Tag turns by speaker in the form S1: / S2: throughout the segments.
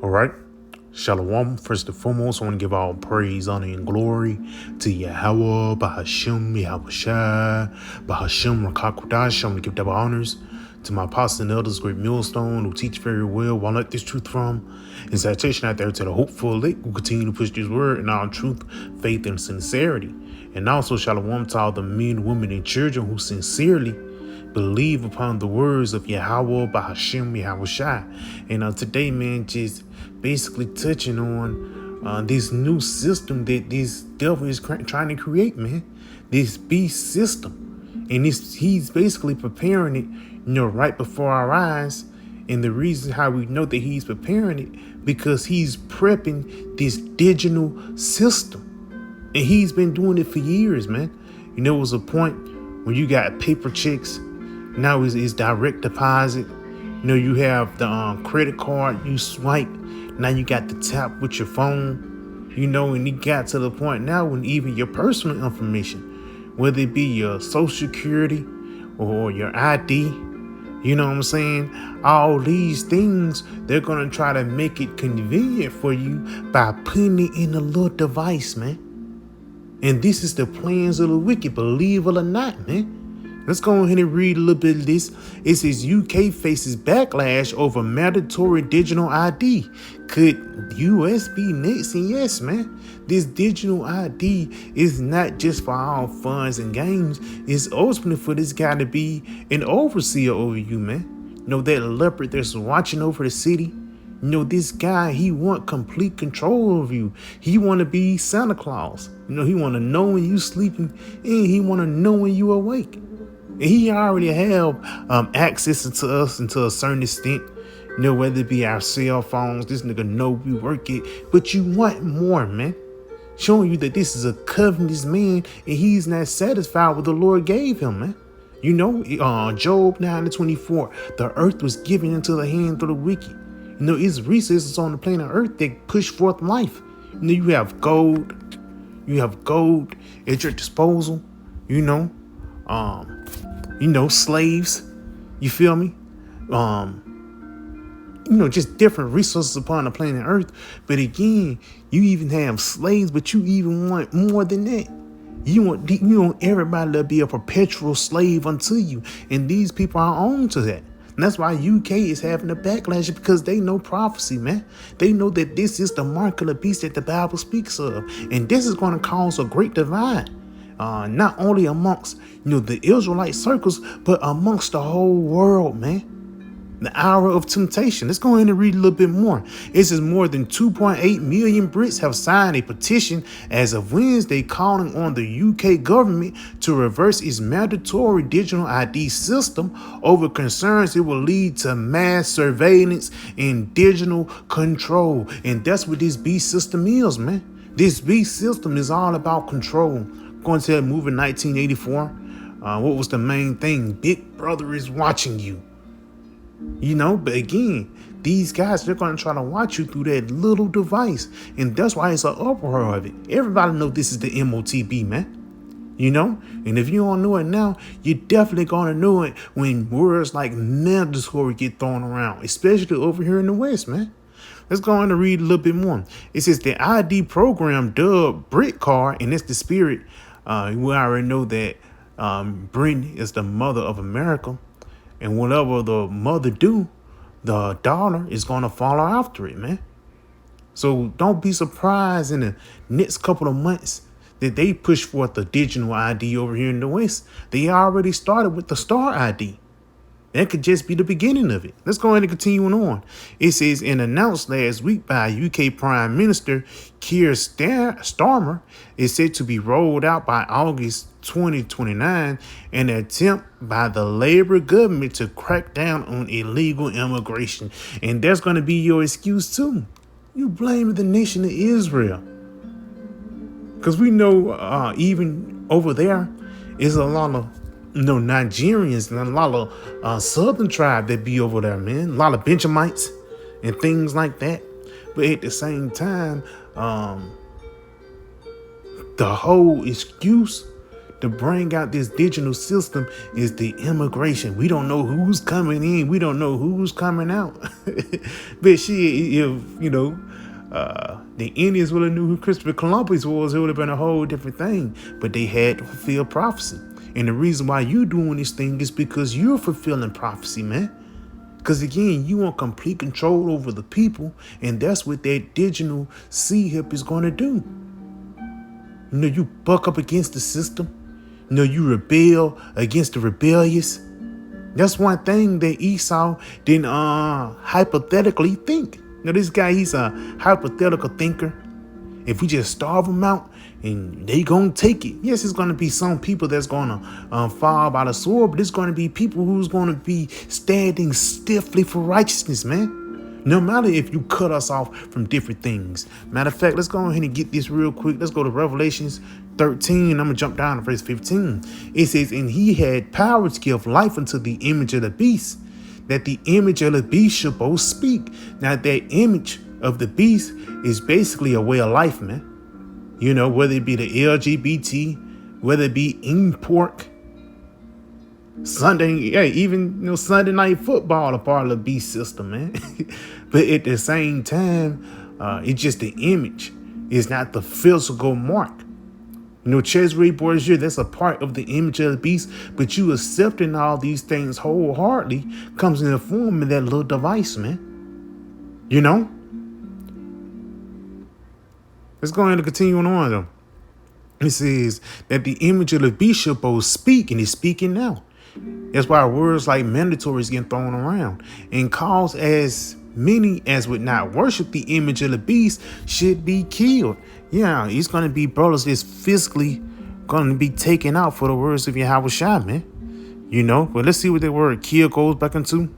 S1: All right. Shalom. First and foremost, I want to give all praise, honor, and glory to Yahweh, Bahashim, Yahushai, Bahashim, Rakakwadash. I want to give double honors to my apostles and elders, great millstone, who teach very well, while I let this truth from. And citation out there to the hopeful elect who continue to push this word in all truth, faith, and sincerity. And also, shalom to all the men, women, and children who sincerely believe upon the words of Yahweh, Bahashim, Yahushai. And today, man, just basically touching on this new system that this devil is trying to create, man. This beast system. And he's basically preparing it, right before our eyes. And the reason how we know that he's preparing it, because he's prepping this digital system. And he's been doing it for years, man. There was a point when you got paper checks. Now it's direct deposit. You have the credit card, you swipe. Now you got the tap with your phone, and it got to the point now when even your personal information, whether it be your social security or your ID, you know what I'm saying? All these things, they're going to try to make it convenient for you by putting it in a little device, man. And this is the plans of the wicked, believe it or not, man. Let's go ahead and read a little bit of this. It says UK faces backlash over mandatory digital ID. Could US be next? And yes, man. This digital ID is not just for all funs and games. It's ultimately for this guy to be an overseer over you, man. That leopard that's watching over the city. This guy, he want complete control of you. He want to be Santa Claus. He want to know when you sleeping and he want to know when you awake. And he already have access to us to a certain extent. Whether it be our cell phones, this nigga know we work it. But you want more, man. Showing you that this is a covenant man and he's not satisfied with what the Lord gave him, man. Job 9:24, the earth was given into the hand of the wicked. It's resources on the planet Earth that push forth life. You have gold. You have gold at your disposal. Slaves. You feel me? Just different resources upon the planet Earth. But again, you even have slaves, but you even want more than that. You want everybody to be a perpetual slave unto you. And these people are on to that. And that's why UK is having a backlash, because they know prophecy, man. They know that this is the mark of the beast that the Bible speaks of. And this is going to cause a great divide. Not only amongst, the Israelite circles, but amongst the whole world, man. The hour of temptation. Let's go ahead and read a little bit more. It says more than 2.8 million Brits have signed a petition as of Wednesday calling on the UK government to reverse its mandatory digital ID system over concerns it will lead to mass surveillance and digital control. And that's what this beast system is, man. This beast system is all about control. Going to that movie 1984. What was the main thing? Big Brother is watching you. But again, these guys, they're going to try to watch you through that little device. And that's why it's an uproar of it. Everybody knows this is the MOTB, man. And if you don't know it now, you're definitely going to know it when words like mandatory get thrown around, especially over here in the West, man. Let's go on and read a little bit more. It says the ID program dubbed Brit Card, and it's the spirit. We already know that Britain is the mother of America. And whatever the mother do, the daughter is going to follow after it, man. So don't be surprised in the next couple of months that they push forth the digital ID over here in the West. They already started with the Star ID. That could just be the beginning of it. Let's go ahead and continue on. It says, and announced last week by UK Prime Minister Keir Starmer, is said to be rolled out by August 2029, an attempt by the Labour government to crack down on illegal immigration. And that's going to be your excuse too. You blame the nation of Israel. Because we know even over there is a lot of Nigerians and a lot of southern tribe that be over there, man. A lot of Benjamites and things like that. But at the same time, the whole excuse to bring out this digital system is the immigration. We don't know who's coming in. We don't know who's coming out. But shit, if, the Indians would have knew who Christopher Columbus was, it would have been a whole different thing. But they had to fulfill prophecy. And the reason why you're doing this thing is because you're fulfilling prophecy, man. Because again, you want complete control over the people, and that's what that digital C-HIP is going to do. You buck up against the system. You rebel against the rebellious. That's one thing that Esau didn't hypothetically think. This guy, he's a hypothetical thinker. If we just starve them out and they gonna take it. Yes, it's gonna be some people that's gonna fall by the sword, but it's gonna be people who's gonna be standing stiffly for righteousness, man. No matter if you cut us off from different things. Matter of fact, let's go ahead and get this real quick. Let's go to Revelations 13. I'm going to jump down to verse 15. It says, and he had power to give life unto the image of the beast, that the image of the beast should both speak. Now, that image of the beast is basically a way of life, man. Whether it be the LGBT, whether it be import, even Sunday night football, a part of the beast system, man. But at the same time, it's just the image. It's not the physical mark. Cesare Borgia, that's a part of the image of the beast. But you accepting all these things wholeheartedly comes in the form of that little device, man. Let's go ahead and continue on, though. It says that the image of the beast shall both speak, and is speaking now. That's why words like mandatory is getting thrown around, and cause as many as would not worship the image of the beast should be killed. Yeah, he's going to be brothers that's physically going to be taken out for the words of Yahweh Shai, man. But let's see what that word kill goes back into.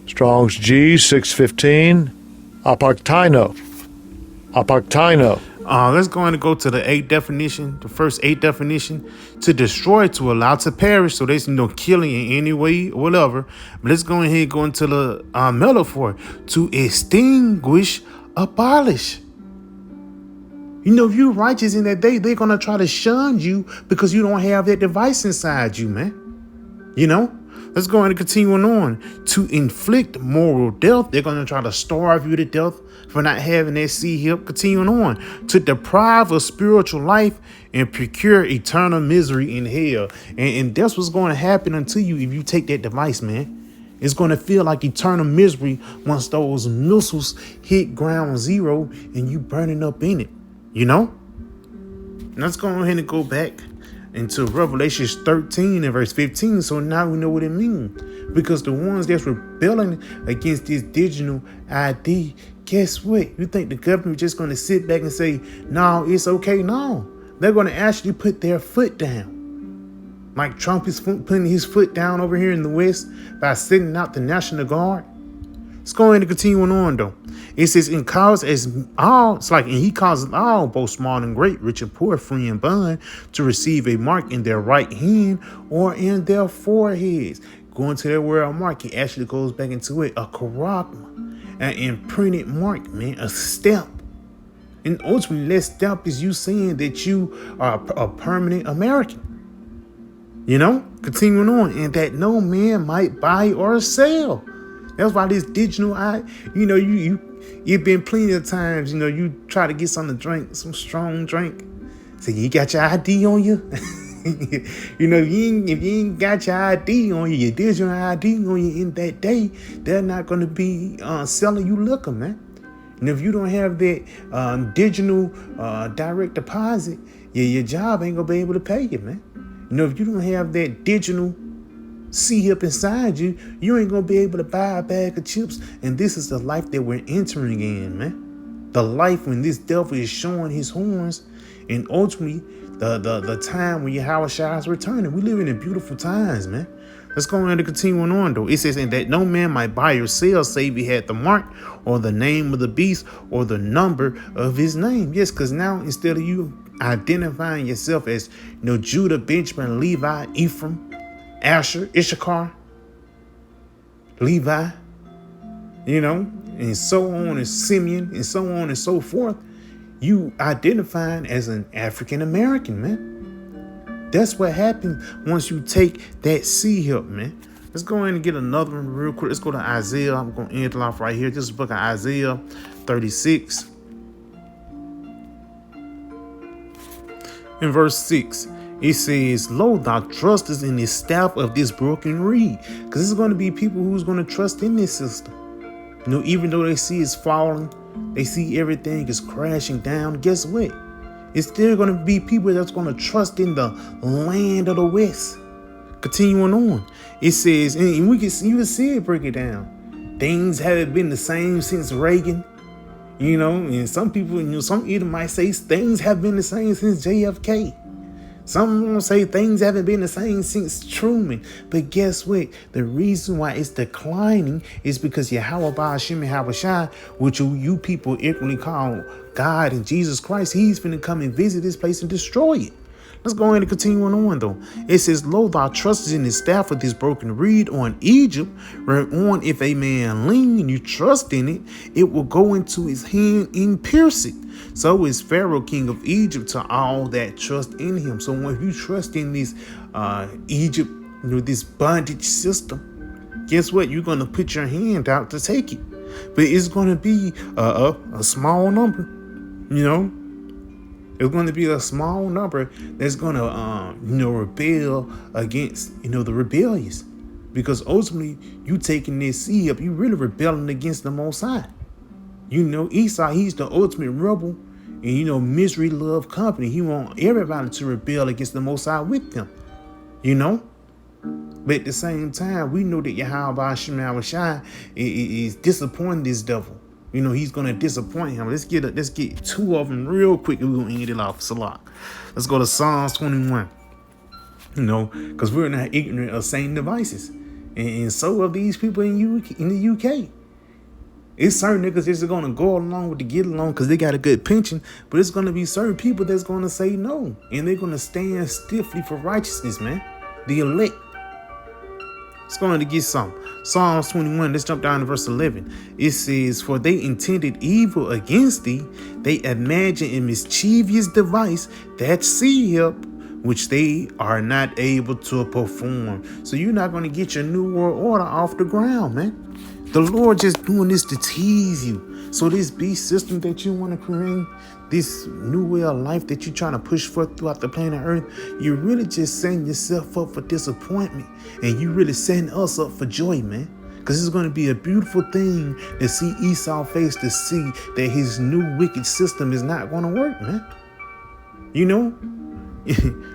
S2: Strong's G 615. Apartino.
S1: Let's go ahead and go to the first 8 definition. To destroy, to allow to perish. So there's no killing in any way, whatever. But let's go ahead and go into the metaphor. To extinguish, abolish. If you're righteous in that day, they're going to try to shun you because you don't have that device inside you, man. Let's go ahead and continue on. To inflict moral death. They're going to try to starve you to death for not having that C-HIP. Continuing on. To deprive of spiritual life and procure eternal misery in hell. And that's what's going to happen unto you if you take that device, man. It's going to feel like eternal misery once those missiles hit ground zero and you burning up in it. Let's go ahead and go back into Revelation 13 and verse 15. So now we know what it means. Because the ones that's rebelling against this digital ID, guess what? You think the government just going to sit back and say, no, it's okay? No, they're going to actually put their foot down. Like Trump is putting his foot down over here in the West by sending out the National Guard. Let's go ahead and continue on, though. It says, and he causes all, both small and great, rich and poor, free and bond, to receive a mark in their right hand or in their foreheads. Going to their word mark, it actually goes back into it, a charagma, an imprinted mark, man, a stamp. And ultimately, that stamp is you saying that you are a permanent American. Continuing on, and that no man might buy or sell. That's why this digital, you've been plenty of times, you try to get something to drink, some strong drink. So you got your ID on you. If you ain't got your ID on you, your digital ID on you in that day, they're not going to be selling you liquor, man. And if you don't have that digital direct deposit, your job ain't going to be able to pay you, man. If you don't have that digital C-HIP inside you, you ain't going to be able to buy a bag of chips. And this is the life that we're entering in, man. The life when this devil is showing his horns, and ultimately the time when Yahweh Shai is returning. We live in beautiful times, man. Let's go ahead and continue on, though. It says, and that no man might buy or sell save he had the mark or the name of the beast or the number of his name. Yes, because now instead of you identifying yourself as Judah, Benjamin, Levi, Ephraim, Asher, Issachar, Levi, and so on, and Simeon, and so on and so forth, you identifying as an African American, man. That's what happens once you take that C up, man. Let's go in and get another one real quick. Let's go to Isaiah. I'm going to end it off right here. This is the book of Isaiah 36. In verse 6, it says, "Lo, thou trustest in the staff of this broken reed." Because there's going to be people who's going to trust in this system. Even though they see it's falling, they see everything is crashing down. Guess what? It's still going to be people that's going to trust in the land of the West. Continuing on, it says, and we can see it break it down. Things haven't been the same since Reagan. And some people, some either might say things have been the same since JFK. Some will say things haven't been the same since Truman. But guess what? The reason why it's declining is because Yahweh Ba'ashem Yahawashi, which you people equally call God and Jesus Christ, he's finna come and visit this place and destroy it. Let's go ahead and continue on though. It says, "Lo, thou trustest in the staff of this broken reed on Egypt, whereon if a man lean and you trust in it, it will go into his hand and pierce it. So is Pharaoh, king of Egypt, to all that trust in him." So when you trust in this Egypt, this bondage system, guess what? You're going to put your hand out to take it. But it's going to be a small number, It's going to be a small number that's going to, rebel against, the rebellious. Because ultimately, you taking this sea up, you really rebelling against the Most High. Esau, he's the ultimate rebel. And, misery love company. He want everybody to rebel against the Most High with them. But at the same time, we know that Yahweh Ba'ashem Yahawashi is disappointing this devil. He's going to disappoint him. Let's get two of them real quick and we're going to end it off. Salak. Let's go to Psalms 21. Because we're not ignorant of Satan devices. And so are these people in the UK. It's certain niggas that's going to go along with the get along because they got a good pension. But it's going to be certain people that's going to say no. And they're going to stand stiffly for righteousness, man. The elect. Let's go on to get some. Psalms 21, let's jump down to verse 11. It says, "For they intended evil against thee. They imagine a mischievous device that see help, which they are not able to perform." So you're not going to get your new world order off the ground, man. The Lord just doing this to tease you. So this beast system that you want to create, this new way of life that you're trying to push forth throughout the planet Earth, you're really just setting yourself up for disappointment. And you really setting us up for joy, man. Because it's going to be a beautiful thing to see Esau face to see that his new wicked system is not going to work, man.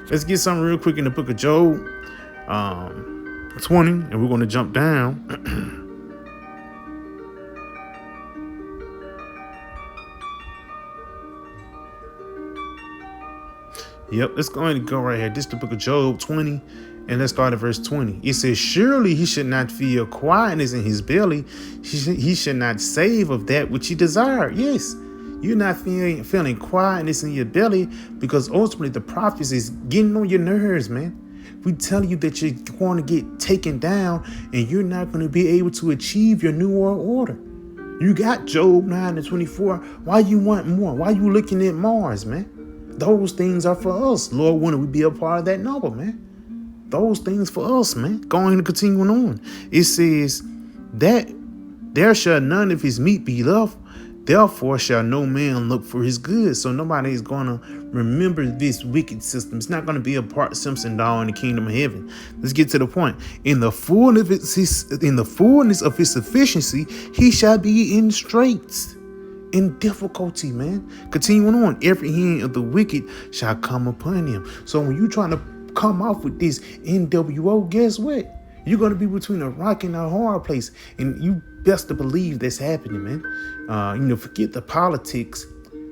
S1: Let's get something real quick in the book of Job 20, and we're going to jump down. Yep, let's go ahead and go right here. This is the book of Job 20, and let's start at verse 20. It says, "Surely he should not feel quietness in his belly. He should not save of that which he desired." Yes, you're not feeling quietness in your belly because ultimately the prophets is getting on your nerves, man. We tell you that you're going to get taken down and you're not going to be able to achieve your new world order. You got Job 9 and 24. Why you want more? Why you looking at Mars, man? Those things are for us. Lord, when we be a part of that number, man. Those things for us, man. Going and continuing on. It says that there shall none of his meat be left. Therefore shall no man look for his good. So nobody is going to remember this wicked system. It's not going to be a part Simpson doll in the kingdom of heaven. Let's get to the point. In the fullness of his sufficiency, he shall be in straits. In difficulty, man. Continuing on, every hand of the wicked shall come upon him. So when you're trying to come off with this NWO, guess what? You're going to be between a rock and a hard place. And you best to believe that's happening, man. Forget the politics.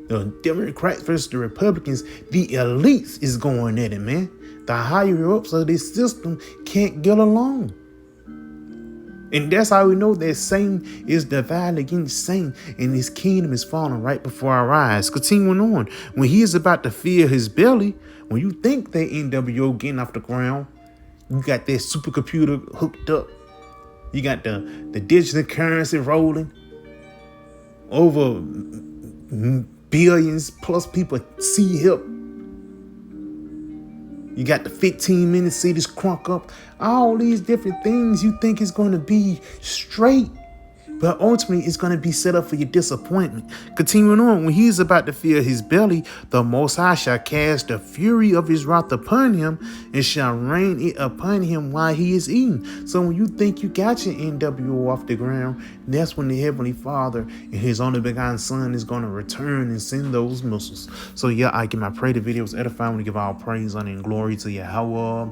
S1: The Democrats versus the Republicans. The elites is going at it, man. The higher ups of this system can't get along. And that's how we know that Satan is divided against Satan and his kingdom is falling right before our eyes. Continuing on, when he is about to fill his belly, when you think that NWO getting off the ground, you got that supercomputer hooked up. You got the digital currency rolling over billions plus people see hip. You got the 15-minute cities crunk up. All these different things you think is going to be straight. But ultimately, it's going to be set up for your disappointment. Continuing on, when he is about to fill his belly, the Most High shall cast the fury of his wrath upon him and shall rain it upon him while he is eating. So when you think you got your NWO off the ground, that's when the Heavenly Father and his only begotten Son is going to return and send those missiles. So yeah, I give my prayer. The video was edifying. I want to give all praise, honor, and glory to Yahweh.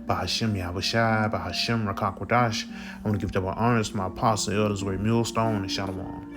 S1: Bahashem Yahushai, Bahashem Rakakwadash. I want to give double honors to my apostle elders, Ray Millstone, and Shalom.